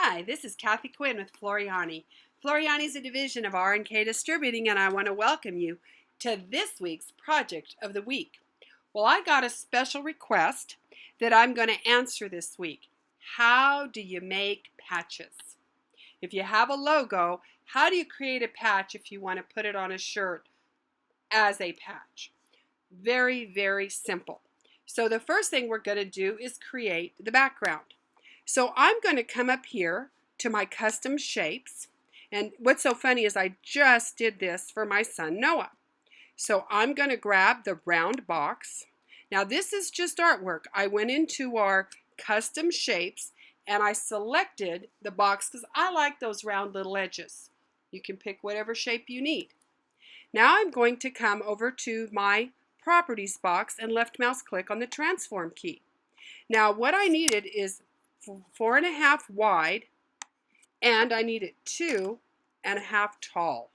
Hi, this is Kathi Quinn with Floriani. Floriani is a division of R&K Distributing, and I want to welcome you to this week's Project of the Week. Well, I got a special request that I'm going to answer this week. How do you make patches? If you have a logo, how do you create a patch if you want to put it on a shirt as a patch? Very, very simple. So the first thing we're going to do is create the background. So I'm going to come up here to my custom shapes, and what's so funny is I just did this for my son Noah. So I'm going to grab the round box. Now this is just artwork. I went into our custom shapes and I selected the box because I like those round little edges. You can pick whatever shape you need. Now I'm going to come over to my properties box and left mouse click on the transform key. Now what I needed is 4.5 wide, and I need it 2.5 tall.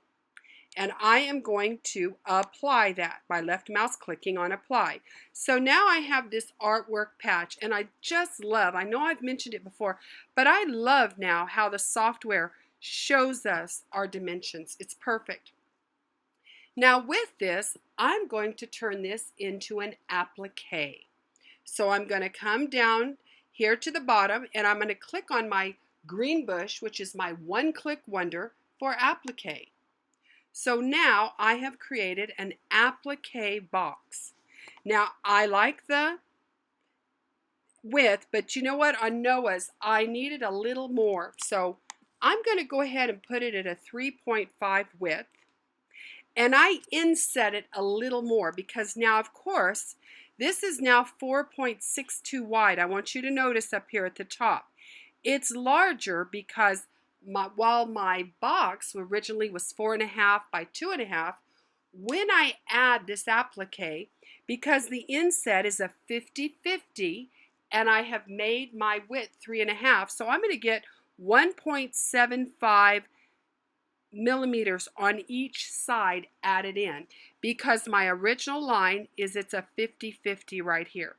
And I am going to apply that by left mouse clicking on apply. So now I have this artwork patch, and I just love, I know I've mentioned it before, but I love now how the software shows us our dimensions. It's perfect. Now with this, I'm going to turn this into an applique. So I'm going to come down here to the bottom, and I'm going to click on my green bush, which is my one-click wonder for applique. So now I have created an applique box. Now I like the width, but you know what? On Noah's, I needed a little more. So I'm going to go ahead and put it at a 3.5 width. And I inset it a little more because now, of course, this is now 4.62 wide. I want you to notice up here at the top. It's larger because while my box originally was 4.5 by 2.5, when I add this applique, because the inset is a 50-50 and I have made my width 3.5, so I'm going to get 1.75 millimeters on each side added in because my original line is it's a 50-50 right here.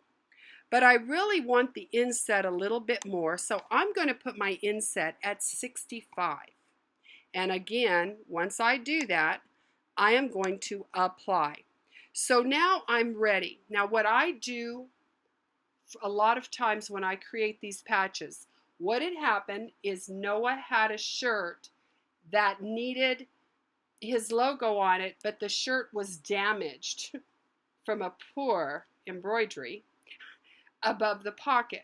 But I really want the inset a little bit more, so I'm going to put my inset at 65. And again, once I do that, I am going to apply. So now I'm ready. Now what I do a lot of times when I create these patches, what had happened is Noah had a shirt that needed his logo on it, but the shirt was damaged from a poor embroidery above the pocket.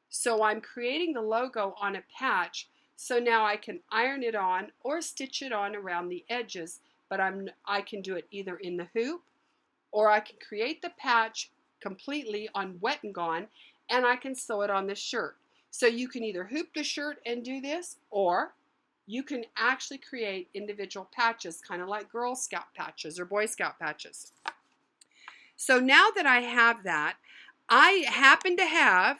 So I'm creating the logo on a patch, so now I can iron it on or stitch it on around the edges, but I can do it either in the hoop, or I can create the patch completely on Wet and Gone, and I can sew it on the shirt. So you can either hoop the shirt and do this, or you can actually create individual patches, kind of like Girl Scout patches or Boy Scout patches. So now that I have that, I happen to have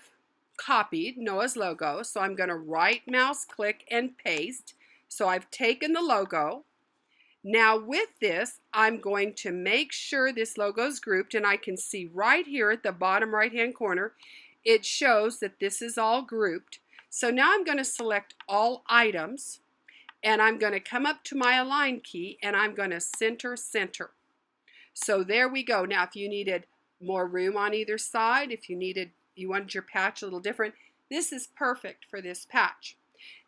copied Noah's logo, so I'm going to right mouse click and paste. So I've taken the logo. Now with this, I'm going to make sure this logo is grouped, and I can see right here at the bottom right hand corner, it shows that this is all grouped. So now I'm going to select all items, and I'm going to come up to my align key, and I'm going to center. So there we go. Now if you needed more room on either side, if you wanted your patch a little different, this is perfect for this patch.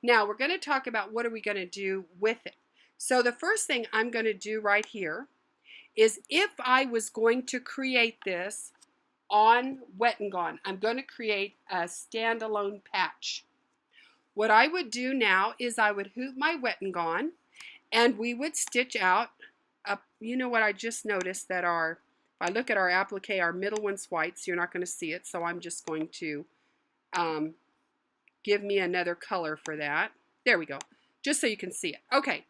Now we're going to talk about what are we going to do with it. So the first thing I'm going to do right here is, if I was going to create this on Wet and Gone, I'm going to create a standalone patch. What I would do now is I would hoop my Wet and Gone, and we would stitch out up. You know what, I just noticed that if I look at our applique, our middle one's white, so you're not going to see it, so I'm just going to give me another color for that. There we go, just so you can see it. Okay,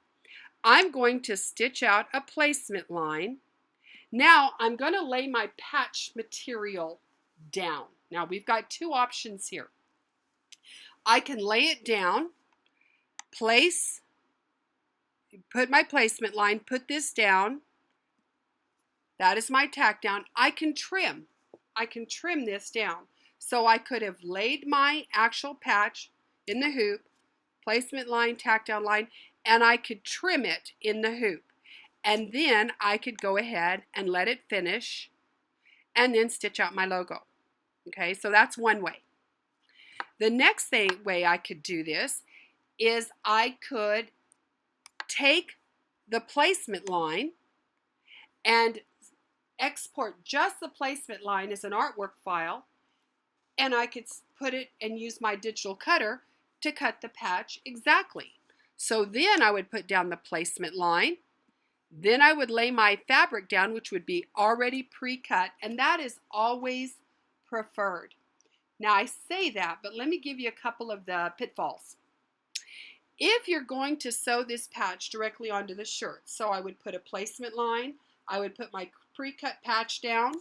I'm going to stitch out a placement line. Now I'm going to lay my patch material down. Now we've got two options here. I can lay it down, put my placement line, put this down. That is my tack down. I can trim this down. So I could have laid my actual patch in the hoop, placement line, tack down line, and I could trim it in the hoop. And then I could go ahead and let it finish and then stitch out my logo. Okay, so that's one way. The next way I could do this is I could take the placement line and export just the placement line as an artwork file, and I could put it and use my digital cutter to cut the patch exactly. So then I would put down the placement line, then I would lay my fabric down, which would be already pre-cut, and that is always preferred. Now I say that, but let me give you a couple of the pitfalls. If you're going to sew this patch directly onto the shirt, so I would put a placement line, I would put my pre-cut patch down,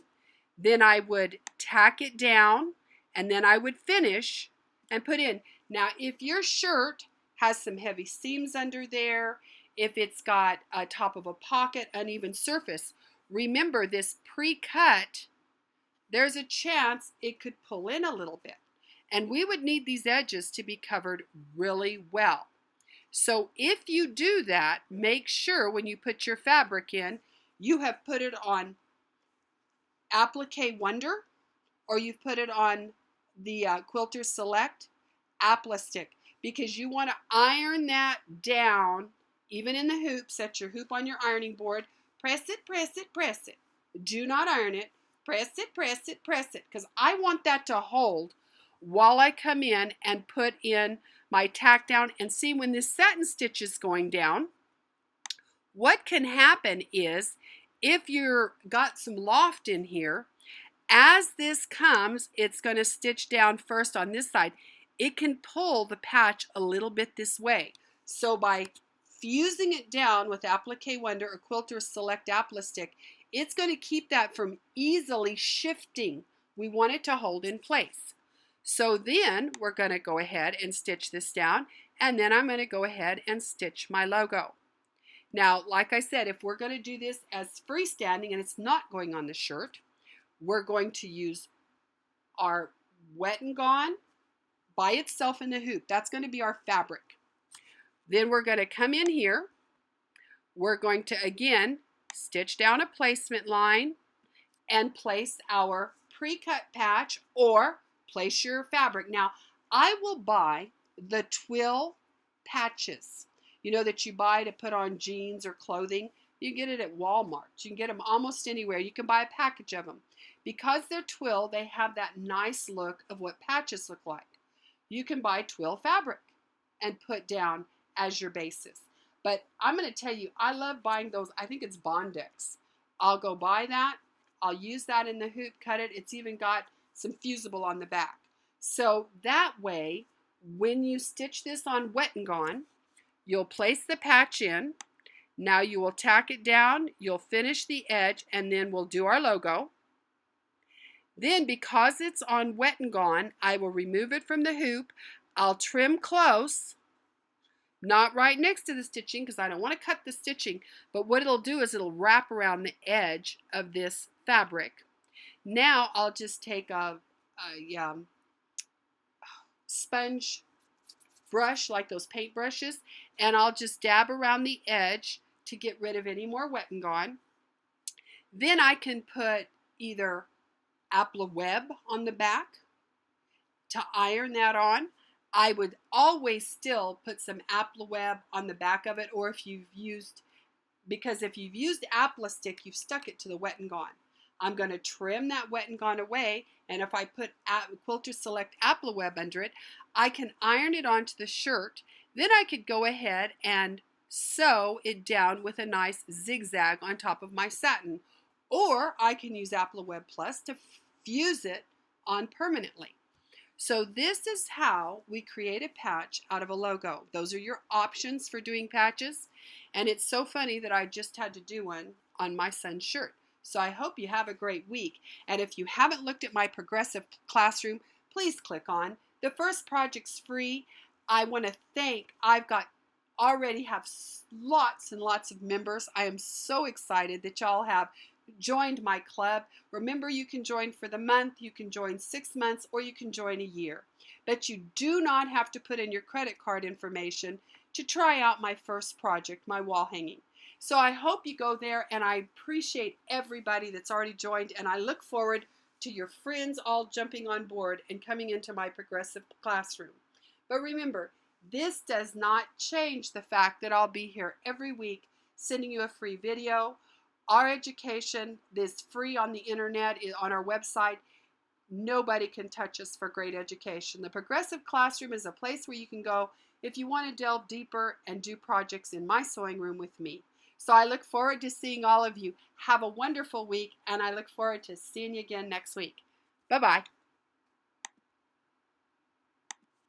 then I would tack it down, and then I would finish and put in. Now, if your shirt has some heavy seams under there, if it's got a top of a pocket, uneven surface, remember this pre-cut, there's a chance it could pull in a little bit. And we would need these edges to be covered really well. So if you do that, make sure when you put your fabric in, you have put it on Applique Wonder, or you've put it on the Quilter Select Applistick, because you want to iron that down, even in the hoop. Set your hoop on your ironing board, press it, press it, press it. Do not iron it, press it, press it, press it, because I want that to hold while I come in and put in my tack down. And see, when this satin stitch is going down, what can happen is, if you've got some loft in here, as this comes, it's going to stitch down first on this side. It can pull the patch a little bit this way. So by fusing it down with Applique Wonder or Quilter Select Applistick, it's going to keep that from easily shifting. We want it to hold in place. So then we're going to go ahead and stitch this down, and then I'm going to go ahead and stitch my logo. Now, like I said, if we're going to do this as freestanding and it's not going on the shirt, we're going to use our Wet and Gone by itself in the hoop. That's going to be our fabric. Then we're going to come in here. We're going to, again, stitch down a placement line and place our pre-cut patch, or place your fabric. Now, I will buy the twill patches, you know, that you buy to put on jeans or clothing. You get it at Walmart. You can get them almost anywhere. You can buy a package of them. Because they're twill, they have that nice look of what patches look like. You can buy twill fabric and put down as your basis. But I'm going to tell you, I love buying those. I think it's Bondex. I'll go buy that. I'll use that in the hoop, cut it. It's even got some fusible on the back. So that way, when you stitch this on Wet and Gone, you'll place the patch in. Now you will tack it down, you'll finish the edge, and then we'll do our logo. Then, because it's on Wet and Gone, I will remove it from the hoop. I'll trim close, not right next to the stitching, because I don't want to cut the stitching, but what it'll do is it'll wrap around the edge of this fabric. Now I'll just take a sponge brush, like those paint brushes, and I'll just dab around the edge to get rid of any more Wet and Gone. Then I can put either Apple Web on the back to iron that on. I would always still put some Apple Web on the back of it, or if you've used Applistick, you've stuck it to the Wet and Gone. I'm going to trim that Wet and Gone away, and if I put Quilter Select Apple Web under it, I can iron it onto the shirt. Then I could go ahead and sew it down with a nice zigzag on top of my satin, or I can use Apple Web Plus to fuse it on permanently. So this is how we create a patch out of a logo. Those are your options for doing patches, and it's so funny that I just had to do one on my son's shirt. So I hope you have a great week, and if you haven't looked at my progressive classroom, please click on. The first project's free. I want to thank, already have lots and lots of members. I am so excited that y'all have joined my club. Remember, you can join for the month, you can join 6 months, or you can join a year. but you do not have to put in your credit card information to try out my first project, my wall hanging. So I hope you go there, and I appreciate everybody that's already joined, and I look forward to your friends all jumping on board and coming into my progressive classroom. But remember, this does not change the fact that I'll be here every week sending you a free video. Our education is free on the internet, on our website. Nobody can touch us for great education. The Progressive Classroom is a place where you can go if you want to delve deeper and do projects in my sewing room with me. So I look forward to seeing all of you. Have a wonderful week, and I look forward to seeing you again next week. Bye-bye.